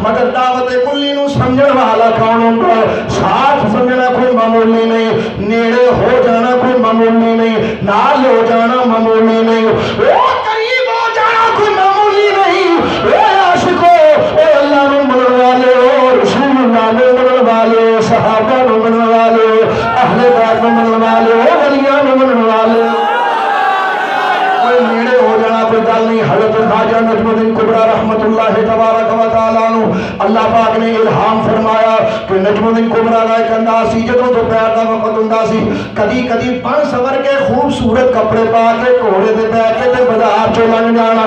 مگر دعوت کلی نو سمجھن والا کون ہوتا ہے؟ ساتھ سمجھنا کوئی معمولی نہیں، نیڑے ہو جانا کوئی معمولی نہیں، نال ہو جانا معمولی نہیں، وہ قریب ہو جانا کوئی معمولی نہیں۔ اے عاشقو، اے اللہ نو منن والے، رسول اللہ نو منن والے، صحابہ نو منن والے، اہل بیت نو منن والے، ولیاں نو منن والے، کوئی نیڑے ہو جانا کوئی گل نہیں۔ حضرت خواجہ نجم الدین کبریٰ رحمت اللہ تبارک و تعالیٰ عنہ، اللہ پاک نے الہام فرمایا کہ نجم الدین کبریٰ کا ایک انداز سی، جدوں دوپہر دا وقت ہوندا سی، کدی کدی بن سور کے خوبصورت کپڑے پا کے گھوڑے تے بیٹھ کے تے بازار چوں لنگ جانا،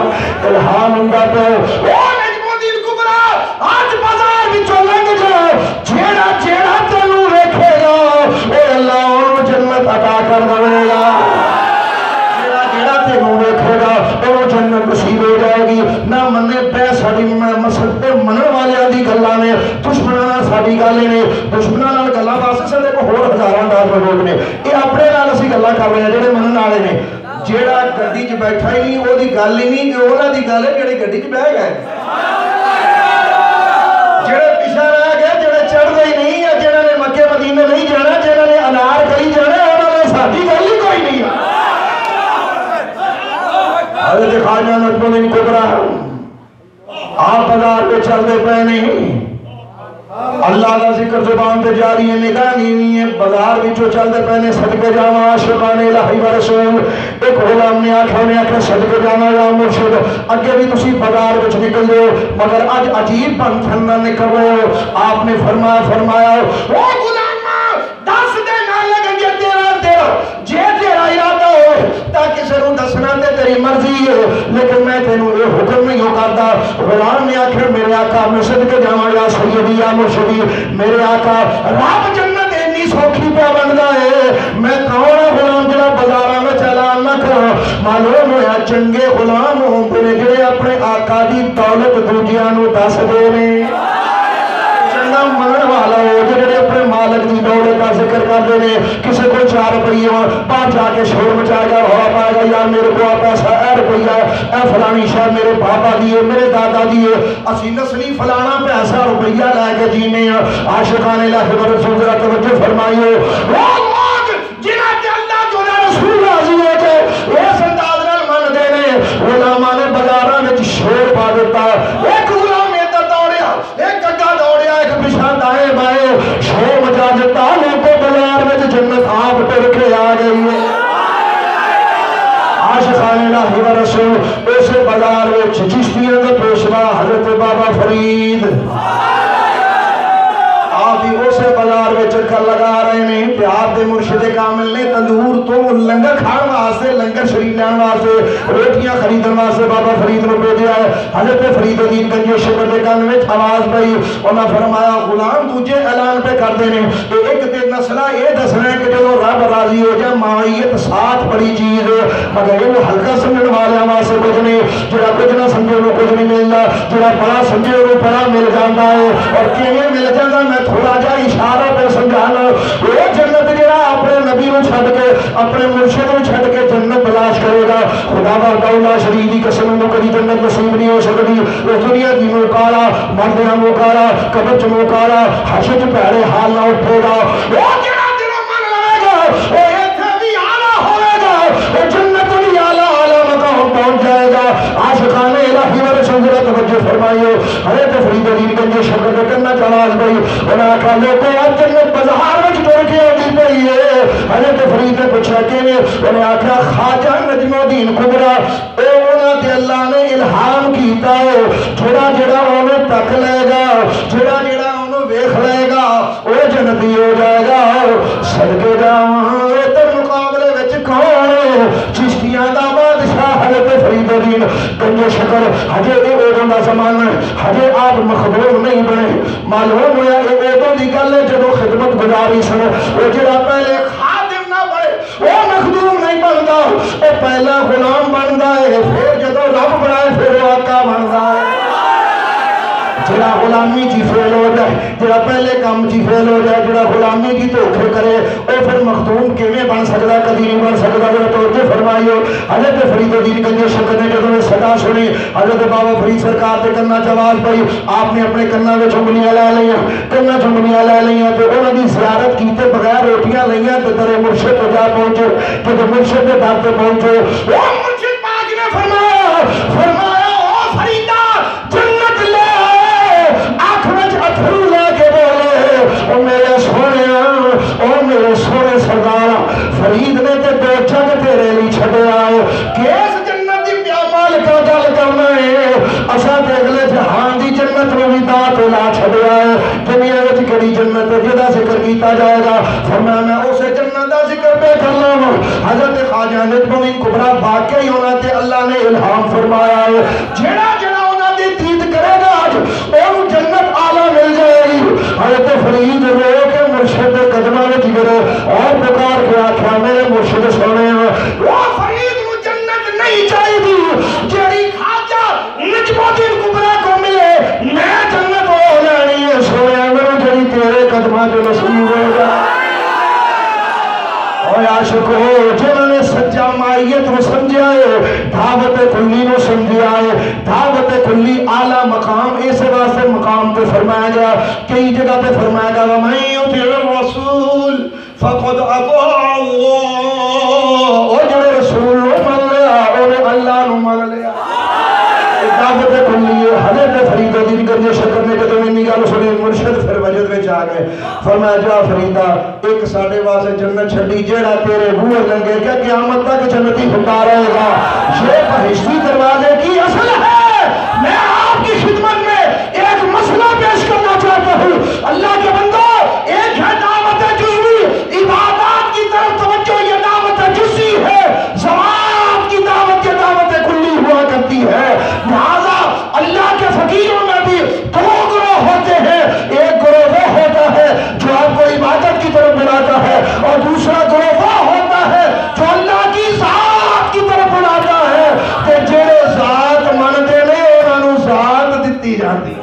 الہام ہوندا پیا او نجم الدین کبریٰ اج بازار وچوں لنگ جا، جیڑا جیڑا تینوں ویکھے گا اے اللہ اونوں جنت عطا کر دے گا، تینوں ویکھے گا اور جنت نصیب ہو جائے گی۔ نہ منے پہ ساڈی مسجد تے منن والیاں دی گلاں نے، دشمناں نال ساڈی گل نے، دشمناں نال گلاں واسطے ساڈے کو ہور ہزاراں انداز لوگ نے، اے اپنے نال اسی گلاں کر رہے ہیں جڑے منن والے نے۔ جیڑا گڈی 'چ بیٹھا ہی نہیں او دی گل ہی نہیں، کہ انہاں دی گل ہے جڑے گڈی 'چ بیٹھ گئے، جڑے پیچھے رہ گئے، جڑے چڑھدے ہی نہیں، یا جنہاں نے مکے مدینے نہیں جانا، جنہاں نے انار کلی جانا، انہاں نے ساڈی گل ہی کوئی نہیں۔ حضرت خواجہ نجم الدین کبریٰ آپ بازار پہ چلتے پے نہیں، اللہ کا ذکر زبان پہ جاری ہے، نگاہ نہیں ہے، بازار وچوں چلتے پے نے، صدقے جاواں عاشقان الہی و رسول۔ ایک غلام نے آکھا صدقے جاواں یا مرشد، اگے بھی تسی بازار وچ نکل جاؤ مگر اج عجیب بن ٹھن نہ نکل رہے ہو۔ آپ نے فرمایا او غلام دس دے نہ لگے گے تیرا جے تیرا ارادہ ہوئے تاکہ سنوں دسنا تے تیری مرضی ہے، لیکن میں تینوں یہ حکم نہیں ہو کرتا۔ غلام نے آخر میرے آقا میں صدقے جاواں یا سیدی یا مرشدی، میرے آقا رب جنت اتنی سوکھی پہ بندا ہے، میں کون غلام جڑا بازاراں میں چلان نہ کرا۔ معلوم ہویا چنگے غلام ہوندے نے جڑے اپنے آقا دی دولت دوجیاں نوں دس دے نے، چنگا منن والا ہو جڑے اپنے مالک دی دولت دا ذکر کردے نے۔ کسی کو 4 روپیے باہر جا کے شور مچائے گا، ہوا پائے گا یار میرے کو پیسہ اے روپیہ اے فلانی شاید میرے پاپا دیے میرے دادا دیے، اسی نسلی فلانا پیسہ روپیہ لے کے جینے ہیں۔ عاشقان الہی و رسول ذرا توجہ فرمائیے، وہ لوگ جنہاں تے اللہ جو رسول راضی ہے کہ اس انداز نال من دے نے، غلاماں نے بازاراں وچ شور پا دیتا، ایک غلام ادھر دوڑیا، ایک اگا دوڑیا، ایک پیچھے دائیں بائیں، شور مچا دیتا، لوگوں بازار وچ جنت آپ ٹر کے آ گئی ہے۔ عاشقان الہی و رسول اس بازار وچ چشتیاں دا پیشوا حضرت بابا فرید آپ ہی اسے بازار میں چکر لگا رہے ہیں کہ آپ دے مرشد کامل نے تندور تو لنگر کھان واسطے، لنگر شریف لین واسطے، روٹیاں خریدن واسطے بابا فرید نے بھیجا ہے۔ حضرت فرید الدین گنجی شکر دے کان میں آواز پئی، انہاں فرمایا غلام تجھے اعلان پہ کر دینے کہ ایک تے مسئلہ یہ دسنا ہے کہ جب رب راضی ہو جائے معیت ساتھ بڑی چیز ہے، مگر یہ ہلکا سمجھن والے واسطے کچھ نہیں، جڑا کچھ نہ سمجھے انہوں کچھ نہیں ملتا، جڑا بڑا سمجھے انہوں بڑا مل جاتا ہے، اور کیویں مل جاتا میں تھوڑا جا اشارہ پہ سمجھانا۔ وہ جنت جڑا اپنے نبی کو چھڑ کے اپنے مرشد کو چھڑ کے جنت تلاش کرے گا، خدا بالا شریف کی قسم میں کبھی جنت نصیب نہیں ہو سکتی۔ اس دنیا کی موکالا مردہ موکالا قبر موکالا حشر پیڑے حال نہ اٹھے گا، وہ جڑا دل من لگے گا وہ ایتھے بھی آنا ہوئے گا، توجہ فرمائیو حضرت فرید دین گنج شکر دے کرنا چواز بھئی انہاں آکھا لوگوں اب جنت بازار وچ ٹر کے آدھی پئی ہے حضرت فرید نے پوچھا کہ انہیں آکھا خواجہ نجم الدین کبرا اے انہاں تے اللہ نے الہام کیتا ہے جڑا جڑا انہیں تک لے گا جڑا جڑا انہیں ویکھ لے گا وہ جنتی ہو جائے گا صدقے جاواں تے مقابلے وچ کون چشتیاں دا بادشاہ حضرت فرید دین گنج شکر ہجے اے اودوں دا زمانہ ہجے آپ مخدوم نہیں بنے معلوم ہویا اے اودوں دی گل ہے جدوں خدمت گزاری سن وہ جڑا پہلے خادم نہ بنے وہ مخدوم نہیں بندا وہ پہلا غلام بندا ہے پھر جدوں رب بنائے پھر وہ آقا بندا ہے جڑا غلامی جی فیل ہو جائے جڑا پہلے کام جی فیل ہو جائے جڑا غلامی کی دھوکے کرے وہ پھر مخدوم کیویں بن سکدا کدی نہیں بن سکدا وہ توجہ فرمائیو حضرت فرید دین گنج شکر نے جدوں صدا سنی حضرت بابا فرید سرکار تے کرنا چواز پئی آپ نے اپنے کناں وچ انگلیاں لے لئیاں کناں چ انگلیاں لے لئیاں تے انہاں دی زیارت کیتے بغیر روٹیاں لئیاں تے در مرشد تے جا پہنچے تے مرشد دے در تے پہنچے او مرشد پاک نے فرمایا او فریدا جنت لے اتھرو لے کے بولے او میرے سونے سردار فرید نے تے دو جگ تیرے لی چھڑے آئے کیس جنت دی پیا مالکہ گل کرنا ہے اساں تے اگلے جہان دی جنت میں بھی دات لا چھڑے آئے دنیا وچ کڑی جنت جدا ذکر کیتا جائے گا فرمایا میں اسے جنت دا ذکر پہ کر لوں حضرت خواجہ نجم الدین کبرا واقعی انہاں تے اللہ نے الہام فرمایا ہے جڑا جڑا انہاں دی دید کرے گا آج اور جنت آلہ مل جائے گی حضرت فرید رو کے مرشد قدمہ میں جگرے اور پکار کے آکھا میرے مرشد سونے وہ فرید وہ جنت نہیں چاہی دی جیڑی خواجہ نجم الدین کبرا کو ملے میں جنت ہو لینی ہے سونے میرے جیڑی تیرے قدمہ جو نصیب ہوگا اور عاشق ہو جنہوں نے سچا مائیت کو سمجھا ہے دعوت کلی کو سمجھا ہے دعوت کلی اعلیٰ مقام اس واسطے مقام پہ فرمایا گیا کئی جگہ پہ فرمایا گیا وَمَن يُطِعِ الرَّسُولِ فَقَدْ أَطَاعَ اللَّهَ اور جو رسول نو مان لیا اور اللہ نو مان لیا دعوت کلی ہے حضرت فرید دین گنج شکر نے جدوں انہی گل سنی مرشد پھر وجد وچ آ گئے فرمایا جا فریدا ایک ساڈے واسطے جنت چھڈی جیڑا تیرے بوئے لنگے کیا قیامت تک جنتی ہوتا رہے گا یہ بہشتی دروازے کی اصل ہے میں آپ کی خدمت میں ایک مسئلہ پیش کرنا چاہتا ہوں اللہ کے بندو ایک ہے دعوت جزوی عبادات کی طرف توجہ یہ دعوت جزوی ہے زمان کی دعوت یہ دعوت کلی ہوا کرتی ہے لہذا اللہ کے فقیروں میں بھی دو گروہ ہوتے ہیں ایک گروہ وہ ہوتا ہے جو آپ کو عبادت کی طرف بلاتا ہے اور دوسرا گروہ وہ ہوتا ہے جو اللہ کی ذات کی طرف بلاتا ہے کہ جڑے ذات مانتے نے انہوں ذات دتی جاتی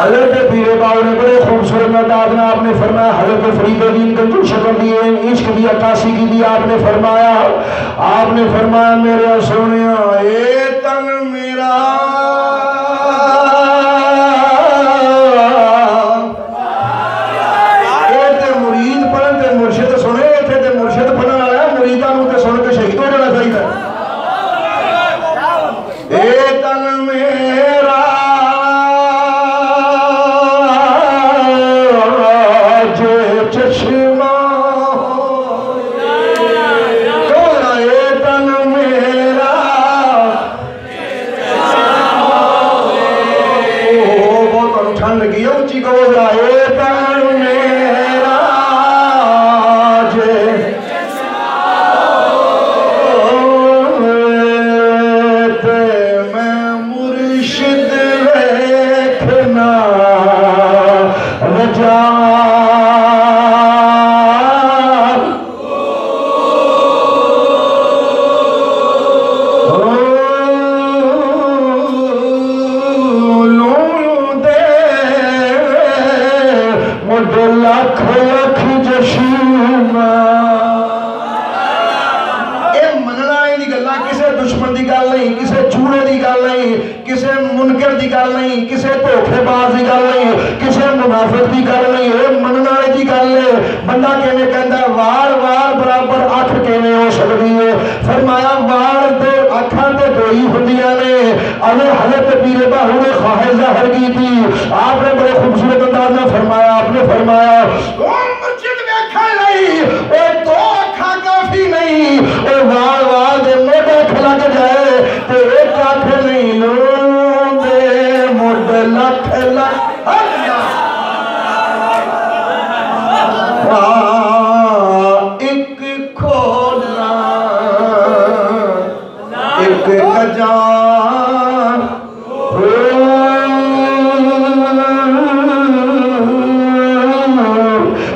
حضرت پیر باؤ نے بڑے خوبصورت انداز میں آپ نے فرمایا حضرت فرید دین گنج شکر دیے عشق دی عکاسی کی دی آپ نے فرمایا میرے سونیا اے تن میرا اے تے مرید پڑھن تے مرشد سنے تے مرشد پڑھن والا مریداں نوں تے سن کے شہید ہو جانا چاہیے اے تن میرا منکر دی گل نہیں، کسے دھوکھے باز دی گل نہیں، کسے منافق دی گل نہیں، اے منن والے دی گل ہے۔ بندہ کیویں کہندا وال وال برابر اکھ کیویں ہو سکدی ہے؟ فرمایا وال تے اکھاں تے دو ہی ہوندیاں نے۔ اے حضرت پیر باہو نے خواہش ظاہر کی تھی، آپ نے بڑے خوبصورت انداز میں فرمایا، آپ نے فرمایا او مسجد ویکھن لئی اے دو اکھاں کافی نہیں، اے وال وال دے موڈے کھلک جائے تے ایک اکھ نہیں لو دے موڈے لکھ لکھ ایک کھولنا ایک گجان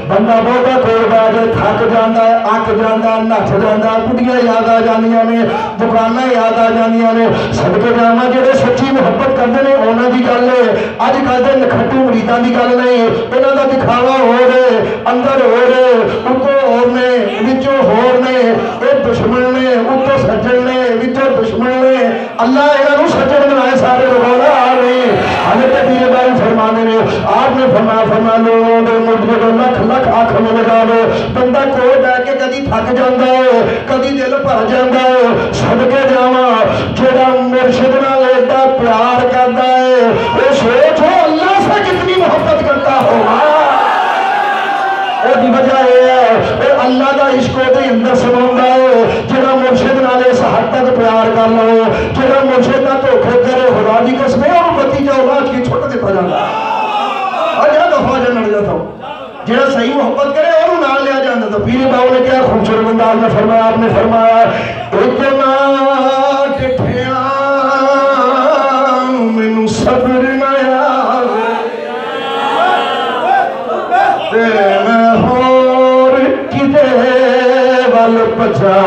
بندہ بہت دیر بعد تھک جاتا ہے، اک جاتا ہے، نچ جاتا ہے، کڑیاں یاد آ جاندیاں نے، دکاناں یاد آ جاندیاں نے۔ صدقے جاواں جڑے سچی محبت کرتے ہیں انہاں دی گل ہے، اج کل دے نکھٹو مریداں دی گل نہیں۔ انہاں دا دکھاوا ہو رہے، اندر ہو رہے، اتوں ہور نے، وچوں ہور نے، اے دشمن نے، اتوں سجن نے، وچوں دشمن نے۔ اللہ انہاں نوں سجن بنائے سارے بولا آمین۔ حضرت پیر بھائی فرمانے نے، آپ نے فرمایا لوگوں دے مجھے لکھ لکھ آنکھ میں لگاوے، بندہ کوئی بیٹھ کے کدی تھک جاندہ ہے، کدی دل بھر جاندہ ہے۔ صدقے جاواں جڑا مرشد نال ایڈا پیار کرتا ہے، وہ سوچو اللہ سے کتنی محبت کرتا ہوگا۔ دی وجہ یہ ہے اللہ دا عشق دے اندر سماؤندا ہے، جڑا مرشد نال اس حد تک پیار کر لو، جڑا مرشد دا دھوکھے کرے خدا دی قسم اور بتی جاؤ لاش کی چھٹ دیتا جاتا اور جڑا دفعہ جنڑ جاتا ہوں جڑا صحیح محبت کرے اور نال لیا جاتا تو پیر باؤ نے کیا خوبصورت انداز میں فرمایا، آپ نے فرمایا اتنا ڈٹھیاں مینوں صبر نہ آوے تے میں ہور کدے ول پچا